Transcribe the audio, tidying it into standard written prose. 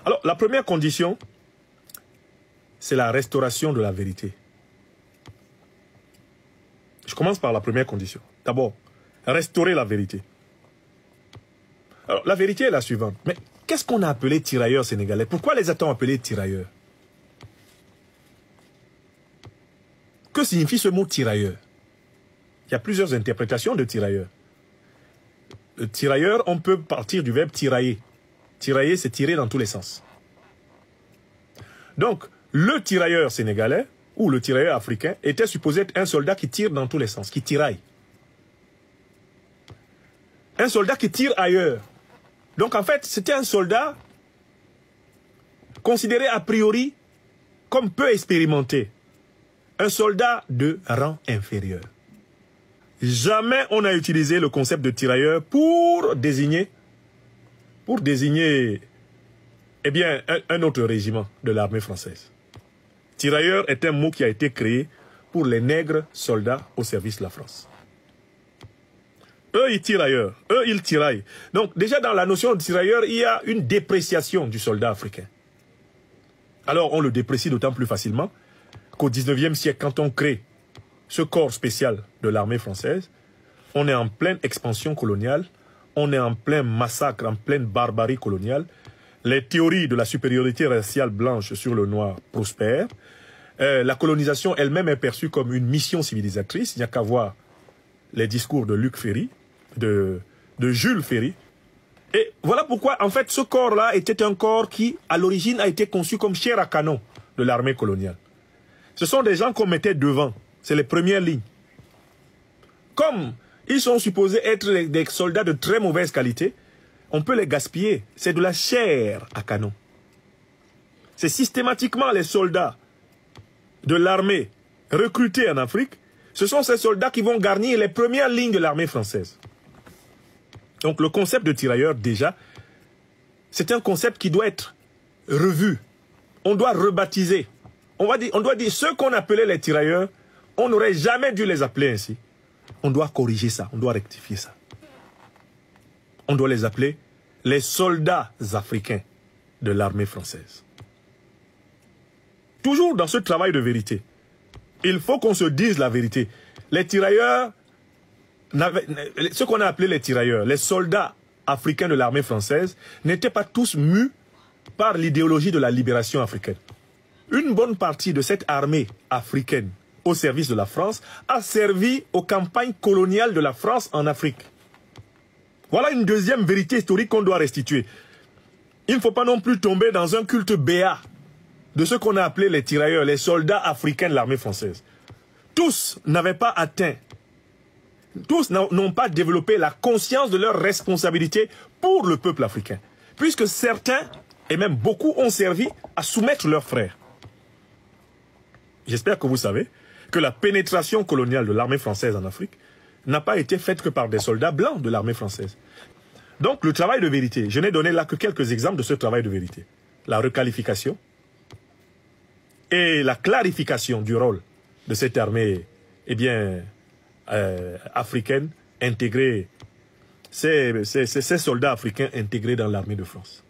Alors, la première condition, c'est la restauration de la vérité. Je commence par la première condition. D'abord, restaurer la vérité. Alors, la vérité est la suivante. Mais qu'est-ce qu'on a appelé tirailleurs sénégalais? Pourquoi les a-t-on appelés tirailleurs? Que signifie ce mot tirailleur? Il y a plusieurs interprétations de tirailleur. Le tirailleur, on peut partir du verbe tirailler. Tirailler, c'est tirer dans tous les sens. Donc, le tirailleur sénégalais, ou le tirailleur africain, était supposé être un soldat qui tire dans tous les sens, qui tiraille. Un soldat qui tire ailleurs. Donc, en fait, c'était un soldat considéré a priori comme peu expérimenté. Un soldat de rang inférieur. Jamais on n'a utilisé le concept de tirailleur pour désigner eh bien, un autre régiment de l'armée française. Tirailleur est un mot qui a été créé pour les nègres soldats au service de la France. Eux, ils tirent ailleurs. Eux, ils tiraillent. Donc, déjà, dans la notion de tirailleur, il y a une dépréciation du soldat africain. Alors, on le déprécie d'autant plus facilement qu'au 19e siècle, quand on crée ce corps spécial de l'armée française, on est en pleine expansion coloniale, on est en plein massacre, en pleine barbarie coloniale. Les théories de la supériorité raciale blanche sur le noir prospèrent. La colonisation elle-même est perçue comme une mission civilisatrice. Il n'y a qu'à voir les discours de Luc Ferry, de Jules Ferry. Et voilà pourquoi, en fait, ce corps-là était un corps qui, à l'origine, a été conçu comme chair à canon de l'armée coloniale. Ce sont des gens qu'on mettait devant. C'est les premières lignes. Comme ils sont supposés être des soldats de très mauvaise qualité, on peut les gaspiller. C'est de la chair à canon. C'est systématiquement les soldats de l'armée recrutés en Afrique. Ce sont ces soldats qui vont garnir les premières lignes de l'armée française. Donc le concept de tirailleur, déjà, c'est un concept qui doit être revu. On doit rebaptiser. On doit dire ceux qu'on appelait les tirailleurs, on n'aurait jamais dû les appeler ainsi. On doit corriger ça, on doit rectifier ça. On doit les appeler les soldats africains de l'armée française. Toujours dans ce travail de vérité, il faut qu'on se dise la vérité. Les tirailleurs, ce qu'on a appelé les tirailleurs, les soldats africains de l'armée française, n'étaient pas tous mus par l'idéologie de la libération africaine. Une bonne partie de cette armée africaine au service de la France a servi aux campagnes coloniales de la France en Afrique. Voilà une deuxième vérité historique qu'on doit restituer. Il ne faut pas non plus tomber dans un culte béat de ce qu'on a appelé les tirailleurs, les soldats africains de l'armée française. Tous n'avaient pas atteint, tous n'ont pas développé la conscience de leur responsabilité pour le peuple africain. Puisque certains, et même beaucoup, ont servi à soumettre leurs frères. J'espère que vous savez que la pénétration coloniale de l'armée française en Afrique n'a pas été faite que par des soldats blancs de l'armée française. Donc le travail de vérité, je n'ai donné là que quelques exemples de ce travail de vérité. La requalification et la clarification du rôle de cette armée africaine intégrée, ces soldats africains intégrés dans l'armée de France.